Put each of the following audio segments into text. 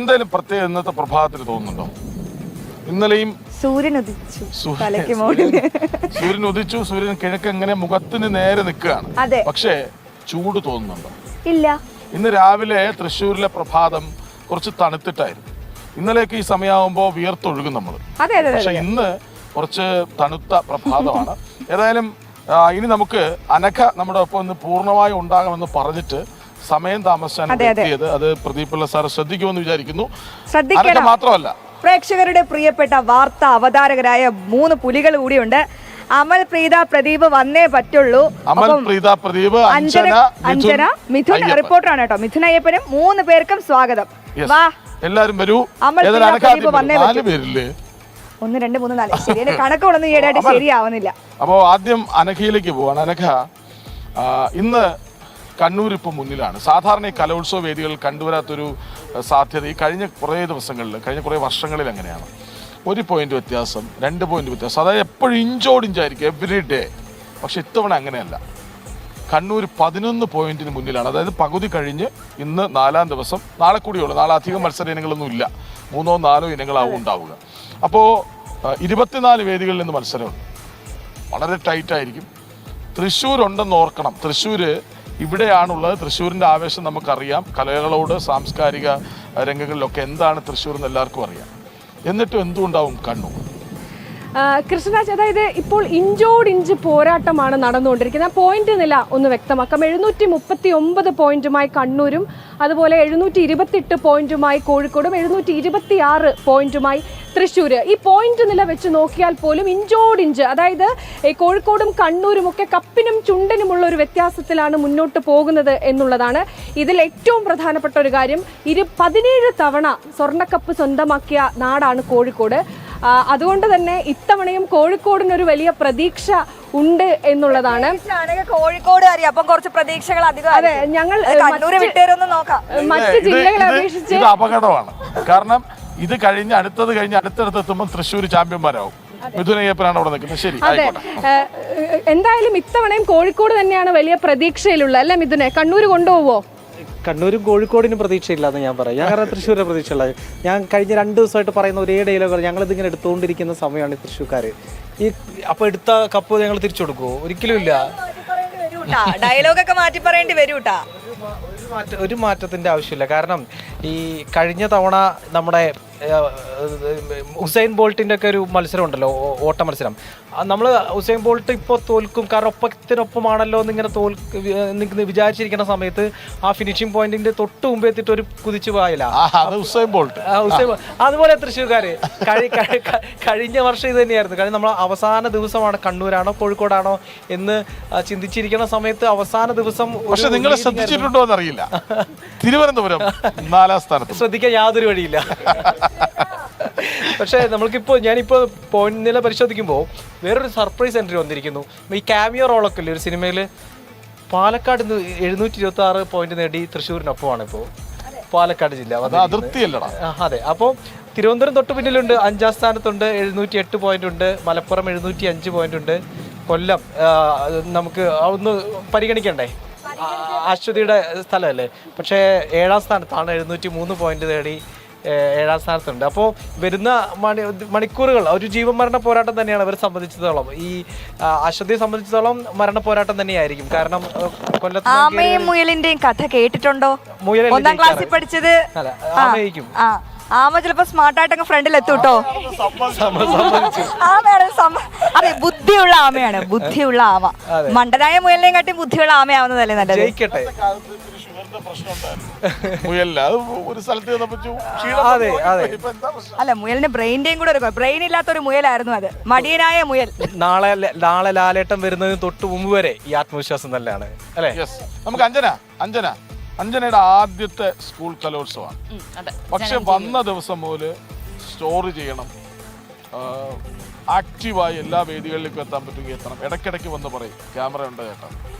എന്തായാലും പ്രത്യേകം ഇന്നത്തെ പ്രഭാതത്തിൽ തോന്നുന്നുണ്ടോ? ഇന്നലെയും സൂര്യൻ ഉദിച്ചു. സൂര്യൻ ഉദിച്ചു. സൂര്യൻ കിഴക്ക് എങ്ങനെ മുഖത്തിന് നേരെ നിൽക്കുകയാണ്. പക്ഷേ ചൂട് തോന്നുന്നുണ്ടോ? ഇല്ല. ഇന്ന് രാവിലെ തൃശ്ശൂരിലെ പ്രഭാതം കുറച്ച് തണുത്തിട്ടായിരുന്നു. ഇന്നലേക്ക് ഈ സമയമാകുമ്പോൾ വിയർത്തൊഴുകും നമ്മൾ. പക്ഷെ ഇന്ന് കുറച്ച് തണുത്ത പ്രഭാതമാണ്. ഏതായാലും ഇനി നമുക്ക് അനഘ നമ്മുടെ ഒപ്പം ഒന്ന് പൂർണ്ണമായും ഉണ്ടാകുമെന്ന് പറഞ്ഞിട്ട് സമയം താമസിച്ചാണ് എത്തിയത്. അത് പ്രദീപ് പിള്ള സാർ ശ്രദ്ധിക്കുമെന്ന് വിചാരിക്കുന്നു. അനഘ മാത്രമല്ല, പ്രേക്ഷകരുടെ പ്രിയപ്പെട്ട വാർത്താ അവതാരകരായ 3 പുലികൾ കൂടിയുണ്ട്. അമൽ, പ്രീത, പ്രദീപ് വന്നേ പറ്റുള്ളൂ. അമൽ, പ്രീത, പ്രദീപ്, അഞ്ജന, മിഥുൻ റിപ്പോർട്ടറാണ് കേട്ടോ. മിഥുൻ അയ്യപ്പനും 3 പേർക്കും സ്വാഗതം. വാ എല്ലാരും വരൂ. അമൽ, പ്രദീപ് വന്നേ പറ്റൂ. 1 2 3 4 ശരി. കണക്കുകളൊന്നും ഈയിടെയായിട്ട് ശരിയാവുന്നില്ല. അപ്പോ ആദ്യം അനഘയിലേക്ക് പോവാണ്. അനഘ, ഇന്ന് കണ്ണൂർ ഇപ്പോൾ മുന്നിലാണ്. സാധാരണ ഈ കലോത്സവ വേദികളിൽ കണ്ടുവരാത്തൊരു സാധ്യത ഈ കഴിഞ്ഞ കുറേ ദിവസങ്ങളിൽ, കഴിഞ്ഞ കുറേ വർഷങ്ങളിൽ അങ്ങനെയാണ്. 1 പോയിന്റ് വ്യത്യാസം, 2 പോയിന്റ് വ്യത്യാസം, അതായത് എപ്പോഴും ഇഞ്ചോടിഞ്ചായിരിക്കും എവറി ഡേ. പക്ഷെ ഇത്തവണ അങ്ങനെയല്ല. കണ്ണൂർ 11 പോയിന്റിന് മുന്നിലാണ്. അതായത് പകുതി കഴിഞ്ഞ് ഇന്ന് 4ാം ദിവസം. നാളെ കൂടിയുള്ളൂ. നാളെ അധികം മത്സര ഇനങ്ങളൊന്നും ഇല്ല. 3 4 ഇനങ്ങളാവും ഉണ്ടാവുക. അപ്പോൾ 24 വേദികളിൽ നിന്ന് മത്സരമുണ്ട്. വളരെ ടൈറ്റായിരിക്കും. തൃശ്ശൂർ ഉണ്ടെന്ന് ഓർക്കണം. തൃശ്ശൂർ ഇവിടെയാണുള്ളത്. തൃശ്ശൂരിൻ്റെ ആവേശം നമുക്കറിയാം. കലകളോട്, സാംസ്കാരിക രംഗങ്ങളിലൊക്കെ എന്താണ് തൃശ്ശൂർ എന്ന് എല്ലാവർക്കും അറിയാം. എന്നിട്ടും എന്തുകൊണ്ടാവും കണ്ണൂർ? കൃഷ്ണരാജ്, അതായത് ഇപ്പോൾ ഇഞ്ചോടിഞ്ച് പോരാട്ടമാണ് നടന്നുകൊണ്ടിരിക്കുന്നത്. പോയിന്റ് നില ഒന്ന് വ്യക്തമാക്കാം. 739 പോയിന്റുമായി കണ്ണൂരും അതുപോലെ 728 പോയിന്റുമായി കോഴിക്കോടും 726 പോയിന്റുമായി തൃശ്ശൂർ. ഈ പോയിന്റ് നില വെച്ച് നോക്കിയാൽ പോലും ഇഞ്ചോടിഞ്ച്, അതായത് കോഴിക്കോടും കണ്ണൂരും ഒക്കെ കപ്പിനും ചുണ്ടിനുമുള്ള ഒരു വ്യത്യാസത്തിലാണ് മുന്നോട്ട് പോകുന്നത് എന്നുള്ളതാണ്. ഇതിൽ ഏറ്റവും പ്രധാനപ്പെട്ട ഒരു കാര്യം, 17 തവണ സ്വർണ്ണക്കപ്പ് സ്വന്തമാക്കിയ നാടാണ് കോഴിക്കോട്. അതുകൊണ്ട് തന്നെ ഇത്തവണയും കോഴിക്കോടിനൊരു വലിയ പ്രതീക്ഷ ഉണ്ട് എന്നുള്ളതാണ്. കോഴിക്കോട് അപ്പം കുറച്ച് പ്രതീക്ഷകൾ അധികം. അതെ, ഞങ്ങൾ മറ്റ് ജില്ലകളെ അപേക്ഷിച്ച് അപകടമാണ്. കാരണം ഇത് കഴിഞ്ഞ് അടുത്തടുത്തെത്തുമ്പോൾ തൃശ്ശൂർ ചാമ്പ്യന്മാരാവും. മിഥുനയ്യപ്പനാണ് അവിടെ നിൽക്കുന്നത്. ശരി, അതെ. എന്തായാലും ഇത്തവണയും കോഴിക്കോട് തന്നെയാണ് വലിയ പ്രതീക്ഷയിലുള്ള, അല്ലെ മിഥുനെ? കണ്ണൂർ കൊണ്ടുപോവോ? കണ്ണൂരും കോഴിക്കോടിനും പ്രതീക്ഷയില്ലാന്ന് ഞാൻ പറയാം. ഞാൻ കാരണം തൃശ്ശൂരിനെ പ്രതീക്ഷയുള്ളത്. ഞാൻ കഴിഞ്ഞ 2 ദിവസമായിട്ട് പറയുന്ന ഒരേ ഡയലോഗ്, ഞങ്ങളിതിങ്ങനെ എടുത്തുകൊണ്ടിരിക്കുന്ന സമയമാണ് ഈ തൃശ്ശൂർക്കാർ. ഈ അപ്പോൾ എടുത്ത കപ്പ് ഞങ്ങൾ തിരിച്ചു കൊടുക്കുമോ? ഒരിക്കലും ഇല്ല. ഡയലോഗൊക്കെ മാറ്റി പറയേണ്ടി വരൂട്ടാ. ഒരു മാറ്റത്തിന്റെ ആവശ്യമില്ല. കാരണം ഈ കഴിഞ്ഞ തവണ നമ്മുടെ ഉസൈൻ ബോൾട്ടിന്റെ ഒക്കെ ഒരു മത്സരം ഉണ്ടല്ലോ, ഓട്ട മത്സരം. നമ്മൾ ഉസൈൻ ബോൾട്ട് ഇപ്പോൾ തോൽക്കും, കാരണം ഒപ്പത്തിനൊപ്പമാണല്ലോ എന്നിങ്ങനെ വിചാരിച്ചിരിക്കുന്ന സമയത്ത് ആ ഫിനിഷിംഗ് പോയിന്റിന്റെ തൊട്ട് മുമ്പ് എത്തിയിട്ട് ഒരു കുതിച്ചു പോയില്ല ഉസൈൻ ബോൾട്ട്. അതുപോലെ തൃശ്ശൂർക്കാര് കഴിഞ്ഞ വർഷം ഇത് തന്നെയായിരുന്നു. കാരണം നമ്മൾ അവസാന ദിവസമാണ് കണ്ണൂരാണോ കോഴിക്കോടാണോ എന്ന് ചിന്തിച്ചിരിക്കുന്ന സമയത്ത് അവസാന ദിവസം. പക്ഷെ നിങ്ങൾ ശ്രദ്ധിച്ചിട്ടുണ്ടോ എന്നറിയില്ല, തിരുവനന്തപുരം 4ാം സ്ഥാനത്ത്. ശ്രദ്ധിക്കാൻ യാതൊരു വഴിയില്ല. പക്ഷേ ഞാനിപ്പോൾ പോയിന്റ് നില പരിശോധിക്കുമ്പോൾ വേറൊരു സർപ്രൈസ് എൻട്രി വന്നിരിക്കുന്നു. ഈ ക്യാമിയോ റോളൊക്കെ ഇല്ലേ ഒരു സിനിമയിൽ, പാലക്കാട് 726 പോയിന്റ് നേടി തൃശ്ശൂരിനൊപ്പമാണ് ഇപ്പോൾ പാലക്കാട് ജില്ല. അതെ. അപ്പോൾ തിരുവനന്തപുരം തൊട്ട് പിന്നിലുണ്ട്, 5ാം സ്ഥാനത്തുണ്ട്, 708 പോയിന്റ് ഉണ്ട്. മലപ്പുറം 705 പോയിന്റ് ഉണ്ട്. കൊല്ലം നമുക്ക് ഒന്ന് പരിഗണിക്കണ്ടേ, അശ്വതിയുടെ സ്ഥലമല്ലേ. പക്ഷേ 7ാം സ്ഥാനത്താണ്, 703 പോയിന്റ് നേടി 7ാം സ്ഥാനത്തുണ്ട്. അപ്പോൾ വരുന്ന മണിക്കൂറുകൾ ഒരു ജീവൻ മരണ പോരാട്ടം തന്നെയാണ് അവരെ സംബന്ധിച്ചിടത്തോളം. ഈ അശ്വതിയെ സംബന്ധിച്ചിടത്തോളം മരണ പോരാട്ടം തന്നെയായിരിക്കും. കാരണം ആമയും മുയലിന്റെയും കഥ കേട്ടിട്ടുണ്ടോ? 1ാം ക്ലാസ്സിൽ പഠിച്ചത്. ആമ ചിലപ്പോ സ്മാർട്ടായിട്ടൊക്കെ ഫ്രണ്ടിൽ എത്തൂട്ടോ. അതെ, ബുദ്ധിയുള്ള ആമയാണ്, ബുദ്ധിയുള്ള ആമ. മണ്ടനായ മുയലിനെയും കാട്ടി ബുദ്ധിയുള്ള ആമയാവുന്നതല്ലേ നല്ലത്. അല്ല, മുയലിന് ബ്രെയിന്റെയും കൂടെ ഒരു ബ്രെയിൻ ഇല്ലാത്തൊരു മുയലായിരുന്നു അത്, മടിയനായ മുയൽ. നാളെ ലാലേട്ടം വരുന്നതിന് തൊട്ട് മുമ്പ് വരെ ഈ ആത്മവിശ്വാസം നല്ലതാണ്, അല്ലേ? നമുക്ക് അഞ്ജനയുടെ ആദ്യത്തെ സ്കൂൾ കലോത്സവമാണ്. പക്ഷെ വന്ന ദിവസം മുതൽ സ്റ്റോറി ചെയ്യണം, ആക്റ്റീവായി എല്ലാ വേദികളിലേക്കും എത്താൻ പറ്റുമെങ്കിൽ എത്തണം. ഇടയ്ക്കിടയ്ക്ക് വന്ന് പറയും ക്യാമറ ഉണ്ട് ചേട്ടാ.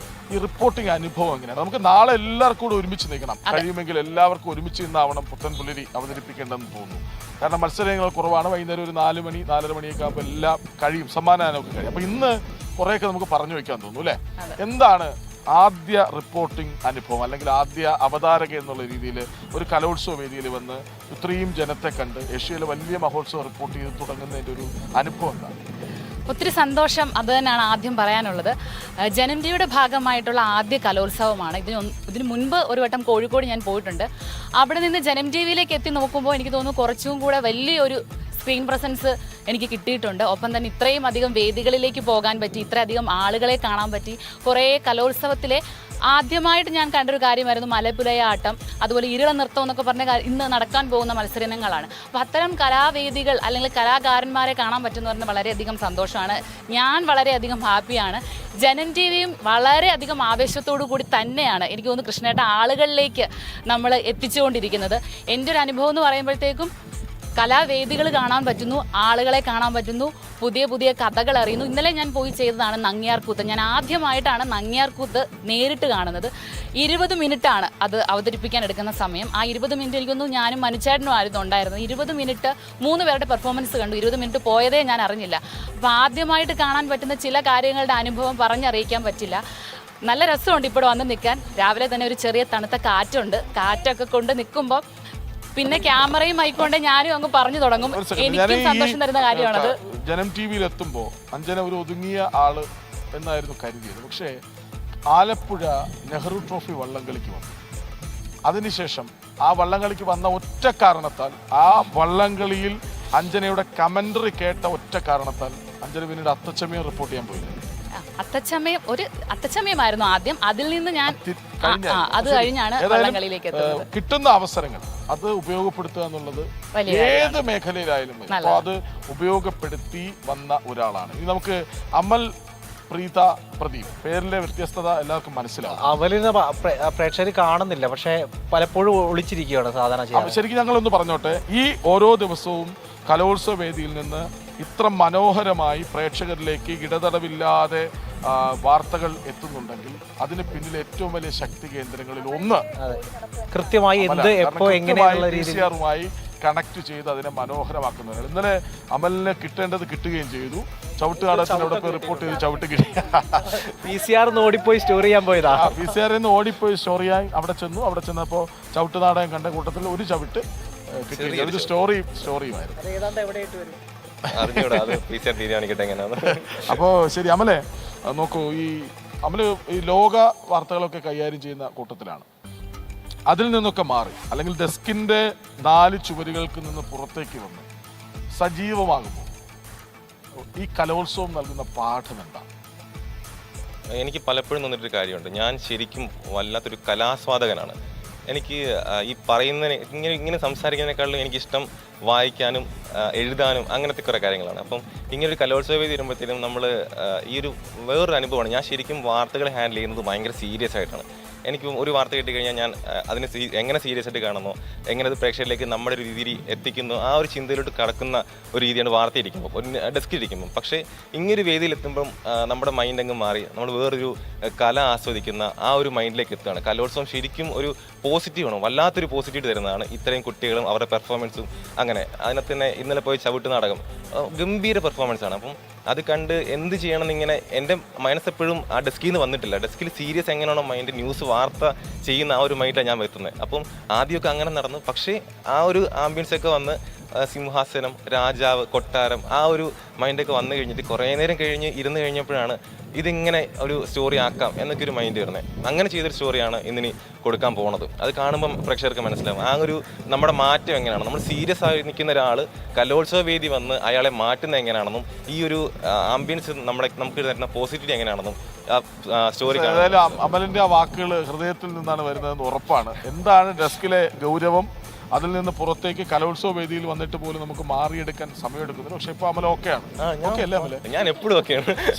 ഈ റിപ്പോർട്ടിംഗ് അനുഭവം എങ്ങനെയാണ്? നമുക്ക് നാളെ എല്ലാവർക്കും കൂടെ ഒരുമിച്ച് നിൽക്കണം. കഴിയുമെങ്കിൽ എല്ലാവർക്കും ഒരുമിച്ച് നിന്നാവണം പുത്തൻ പുലരി അവതരിപ്പിക്കേണ്ടതെന്ന് തോന്നുന്നു. കാരണം മത്സരങ്ങൾ കുറവാണ്. വൈകുന്നേരം ഒരു 4 മണി 4:30 മണിയൊക്കെ ആകുമ്പോൾ എല്ലാം കഴിയും, സമ്മാനമൊക്കെ കഴിയും. അപ്പൊ ഇന്ന് കുറേയൊക്കെ നമുക്ക് പറഞ്ഞു വെക്കാൻ തോന്നുന്നു, അല്ലേ? എന്താണ് ആദ്യ റിപ്പോർട്ടിംഗ് അനുഭവം അല്ലെങ്കിൽ ആദ്യ അവതാരക എന്നുള്ള രീതിയിൽ ഒരു കലോത്സവ വേദിയിൽ വന്ന് ഇത്രയും ജനത്തെ കണ്ട് ഏഷ്യയിലെ വലിയ മഹോത്സവം റിപ്പോർട്ട് ചെയ്ത് തുടങ്ങുന്നതിൻ്റെ ഒരു അനുഭവം എന്താണ്? ഒത്തിരി സന്തോഷം, അത് തന്നെയാണ് ആദ്യം പറയാനുള്ളത്. ജനം ടിവിയുടെ ഭാഗമായിട്ടുള്ള ആദ്യ കലോത്സവമാണ്. ഇതിന് മുൻപ് ഒരു വട്ടം കോഴിക്കോട് ഞാൻ പോയിട്ടുണ്ട്. അവിടെ നിന്ന് ജനം ടിവിയിലേക്ക് എത്തി നോക്കുമ്പോൾ എനിക്ക് തോന്നുന്നു കുറച്ചും കൂടെ വലിയൊരു സ്ക്രീൻ പ്രസൻസ് എനിക്ക് കിട്ടിയിട്ടുണ്ട്. ഒപ്പം തന്നെ ഇത്രയും അധികം വേദികളിലേക്ക് പോകാൻ പറ്റി, ഇത്രയധികം ആളുകളെ കാണാൻ പറ്റി. കുറേ കലോത്സവത്തിലെ ആദ്യമായിട്ട് ഞാൻ കണ്ടൊരു കാര്യമായിരുന്നു മലപ്പുലയാട്ടം, അതുപോലെ ഇരുള നൃത്തം എന്നൊക്കെ പറഞ്ഞ ഇന്ന് നടക്കാൻ പോകുന്ന മത്സരങ്ങളാണ്. അപ്പോൾ അത്തരം കലാവേദികൾ അല്ലെങ്കിൽ കലാകാരന്മാരെ കാണാൻ പറ്റുമെന്ന് പറഞ്ഞാൽ വളരെയധികം സന്തോഷമാണ്. ഞാൻ വളരെയധികം ഹാപ്പിയാണ്. ജനം ടി വിയും വളരെയധികം ആവേശത്തോടു കൂടി തന്നെയാണ് എനിക്ക് തോന്നുന്നു കൃഷ്ണേട്ട ആളുകളിലേക്ക് നമ്മൾ എത്തിച്ചുകൊണ്ടിരിക്കുന്നത്. എൻ്റെ ഒരു അനുഭവം എന്ന് പറയുമ്പോഴത്തേക്കും കലാവേദികൾ കാണാൻ പറ്റുന്നു, ആളുകളെ കാണാൻ പറ്റുന്നു, പുതിയ പുതിയ കഥകൾ അറിയുന്നു. ഇന്നലെ ഞാൻ പോയി ചെയ്തതാണ് നങ്ങ്യാർകൂത്ത്. ഞാൻ ആദ്യമായിട്ടാണ് നങ്ങ്യാർകൂത്ത് നേരിട്ട് കാണുന്നത്. 20 മിനിറ്റാണ് അത് അവതരിപ്പിക്കാൻ എടുക്കുന്ന സമയം. ആ 20 മിനിറ്റ് എനിക്കൊന്നും ഞാനും മനുച്ചേട്ടനും ആയിരുന്നു ഉണ്ടായിരുന്നത്. 20 മിനിറ്റ് 3 പേരുടെ പെർഫോമൻസ് കണ്ടു. 20 മിനിറ്റ് പോയതേ ഞാൻ അറിഞ്ഞില്ല. അപ്പോൾ ആദ്യമായിട്ട് കാണാൻ പറ്റുന്ന ചില കാര്യങ്ങളുടെ അനുഭവം പറഞ്ഞറിയിക്കാൻ പറ്റില്ല. നല്ല രസമുണ്ട് ഇപ്പോൾ വന്ന് നിൽക്കാൻ. രാവിലെ തന്നെ ഒരു ചെറിയ തണുത്ത കാറ്റുണ്ട്. കാറ്റൊക്കെ കൊണ്ട് നിൽക്കുമ്പോൾ പിന്നെ ക്യാമറയും ആയിക്കൊണ്ട് ഞാനും അങ്ങ് പറഞ്ഞു തുടങ്ങും. എനിക്കും സന്തോഷം തരുന്ന കാര്യമാണത്. ജനം ടി വിയിൽ എത്തുമ്പോൾ അഞ്ജന ഒരു ഒതുങ്ങിയ ആള് എന്നായിരുന്നു കരുതിയത്. പക്ഷേ ആലപ്പുഴ നെഹ്റു ട്രോഫി വള്ളംകളിക്ക് വന്നു. അതിനുശേഷം ആ വള്ളംകളിക്ക് വന്ന ഒറ്റ കാരണത്താൽ, ആ വള്ളംകളിയിൽ അഞ്ജനയുടെ കമന്ററി കേട്ട ഒറ്റ കാരണത്താൽ അഞ്ജന പിന്നീട് അത്തച്ചമയം റിപ്പോർട്ട് ചെയ്യാൻ പോയില്ല. അത്തച്ചമയമായിരുന്നു ആദ്യം. അതിൽ നിന്ന് ഞാൻ അത് കഴിഞ്ഞാണ് വള്ളംകളിയിലേക്ക് എത്തുന്നത്. കിട്ടുന്ന അവസരങ്ങൾ അത് ഉപയോഗപ്പെടുത്തുക എന്നുള്ളത് ഏത് മേഖലയിലായാലും അപ്പോൾ അത് ഉപയോഗപ്പെടുത്തി വന്ന ഒരാളാണ്. ഇനി നമുക്ക് അമൽ പ്രീത പ്രദീപ്, പേരിലെ വ്യത്യസ്തത എല്ലാവർക്കും മനസ്സിലാവും. അവലിനെ പ്രേക്ഷകർ കാണുന്നില്ല, പക്ഷെ പലപ്പോഴും ഒളിച്ചിരിക്കുകയാണ് സാധാരണ. ശരിക്കും ഞങ്ങളൊന്ന് പറഞ്ഞോട്ടെ, ഈ ഓരോ ദിവസവും കലോത്സവ വേദിയിൽ നിന്ന് ഇത്ര മനോഹരമായി പ്രേക്ഷകരിലേക്ക് ഇടതടവില്ലാതെ വാർത്തകൾ എത്തുന്നുണ്ടെങ്കിൽ അതിന് പിന്നിൽ ഏറ്റവും വലിയ ശക്തി കേന്ദ്രങ്ങളിൽ ഒന്ന് കൃത്യമായി മായി കണക്ട് ചെയ്ത് അതിനെ മനോഹരമാക്കുന്നവരാണ്. ഇന്നലെ അമലിന് കിട്ടേണ്ടത് കിട്ടുകയും ചെയ്തു. ചവിട്ടുകാടത്തിനോടൊപ്പം റിപ്പോർട്ട് ചെയ്ത് ചവിട്ട് കിട്ടി. PCR ഓടിപ്പോയി സ്റ്റോറി ചെയ്യാൻ പോയതാ. PCR ഓടിപ്പോയി സ്റ്റോറിയായി അവിടെ ചെന്നു. അവിടെ ചെന്നപ്പോൾ ചവിട്ടുനാടകം കണ്ട കൂട്ടത്തിൽ ഒരു ചവിട്ട് കിട്ടി. ഒരു സ്റ്റോറിയുമായിരുന്നു. അപ്പോ ശരി അമലെ, നോക്കൂ, അമല് ഈ ലോക വാർത്തകളൊക്കെ കൈകാര്യം ചെയ്യുന്ന കൂട്ടത്തിലാണ്. അതിൽ നിന്നൊക്കെ മാറി അല്ലെങ്കിൽ ഡെസ്കിന്റെ 4 ചുവരുകൾക്ക് നിന്ന് പുറത്തേക്ക് വന്ന് സജീവമാകുമ്പോൾ ഈ കലോത്സവം നൽകുന്ന പാഠം എന്താണ്? എനിക്ക് പലപ്പോഴും തോന്നിയിട്ടൊരു കാര്യമുണ്ട്. ഞാൻ ശരിക്കും വല്ലാത്തൊരു കലാസ്വാദകനാണ്. എനിക്ക് ഈ പറയുന്നതിന് ഇങ്ങനെ സംസാരിക്കുന്നതിനേക്കാളും എനിക്കിഷ്ടം വായിക്കാനും എഴുതാനും അങ്ങനത്തെ കുറേ കാര്യങ്ങളാണ്. അപ്പം ഇങ്ങനൊരു കലോത്സവ വേദി വരുമ്പോഴത്തേനും നമ്മൾ ഈ ഒരു വേറൊരു അനുഭവമാണ്. ഞാൻ ശരിക്കും വാർത്തകൾ ഹാൻഡിൽ ചെയ്യുന്നത് ഭയങ്കര സീരിയസ് ആയിട്ടാണ്. എനിക്ക് ഒരു വാർത്ത കിട്ടിക്കഴിഞ്ഞാൽ ഞാൻ അതിനെ എങ്ങനെ സീരിയസ് ആയിട്ട് കാണുന്നു, എങ്ങനെ അത് പ്രേക്ഷകരിലേക്ക് നമ്മുടെ ഒരു രീതിയിൽ എത്തിക്കുന്നു, ആ ഒരു ചിന്തയിലോട്ട് കടക്കുന്ന ഒരു രീതിയാണ് വാർത്ത ഇരിക്കുമ്പോൾ, ഒരു ഡെസ്കിൽ ഇരിക്കുമ്പോൾ. പക്ഷേ ഇങ്ങനൊരു വേദിയിലെത്തുമ്പം നമ്മുടെ മൈൻഡ് അങ്ങ് മാറി നമ്മൾ വേറൊരു കല ആസ്വദിക്കുന്ന ആ ഒരു മൈൻഡിലേക്ക് എത്തുകയാണ്. കലോത്സവം ശരിക്കും ഒരു പോസിറ്റീവാണ്, വല്ലാത്തൊരു പോസിറ്റീവ് തരുന്നതാണ്. ഇത്രയും കുട്ടികളും അവരുടെ പെർഫോമൻസും അങ്ങനെ. അതിനകത്ത് തന്നെ ഇന്നലെ പോയി ചവിട്ട് നാടകം ഗംഭീര പെർഫോമൻസാണ്. അപ്പം അത് കണ്ട് എന്ത് ചെയ്യണമെന്ന് ഇങ്ങനെ എൻ്റെ മനസ്സെപ്പോഴും ആ ഡെസ്കിൽ നിന്ന് വന്നിട്ടില്ല. ഡെസ്കിൽ സീരിയസ് എങ്ങനെയാണോ മൈൻഡ്, ന്യൂസ് വാർത്ത ചെയ്യുന്ന ആ ഒരു മൈൻഡാണ് ഞാൻ വരുത്തുന്നത്. അപ്പം ആദ്യമൊക്കെ അങ്ങനെ നടന്നു. പക്ഷേ ആ ഒരു ആംബിയൻസൊക്കെ വന്ന് സിംഹാസനം, രാജാവ്, കൊട്ടാരം, ആ ഒരു മൈൻഡൊക്കെ വന്നു കഴിഞ്ഞിട്ട് കുറേ നേരം ഇരുന്ന് കഴിഞ്ഞപ്പോഴാണ് ഇതിങ്ങനെ ഒരു സ്റ്റോറി ആക്കാം എന്നൊക്കെ ഒരു മൈൻഡ് വരുന്നത്. അങ്ങനെ ചെയ്തൊരു സ്റ്റോറിയാണ് ഇന്നിനി കൊടുക്കാൻ പോകുന്നത്. അത് കാണുമ്പം പ്രേക്ഷകർക്ക് മനസ്സിലാവും ആ ഒരു നമ്മുടെ മാറ്റം എങ്ങനെയാണ്. നമ്മൾ സീരിയസ് ആയി നിൽക്കുന്ന ഒരാൾ കലോത്സവ വേദി വന്ന് അയാളെ മാറ്റുന്നത് എങ്ങനെയാണെന്നും ഈ ഒരു ആംബിയൻസ് നമുക്ക് തരുന്ന പോസിറ്റിവിറ്റി എങ്ങനെയാണെന്നും സ്റ്റോറി. അമലിന്റെ ആ വാക്കുകൾ ഹൃദയത്തിൽ നിന്നാണ് വരുന്നതെന്ന് ഉറപ്പാണ്. എന്താണ് ഡെസ്കിലെ ഗൗരവം, അതിൽ നിന്ന് പുറത്തേക്ക് കലോത്സവ വേദിയിൽ വന്നിട്ട് പോലും നമുക്ക് മാറിയെടുക്കാൻ സമയമെടുക്കുന്നില്ല. പക്ഷെ ഇപ്പൊ അമല ഓക്കെയാണ്. ഞാൻ എപ്പോഴും ഓക്കെയാണ്. ശരി.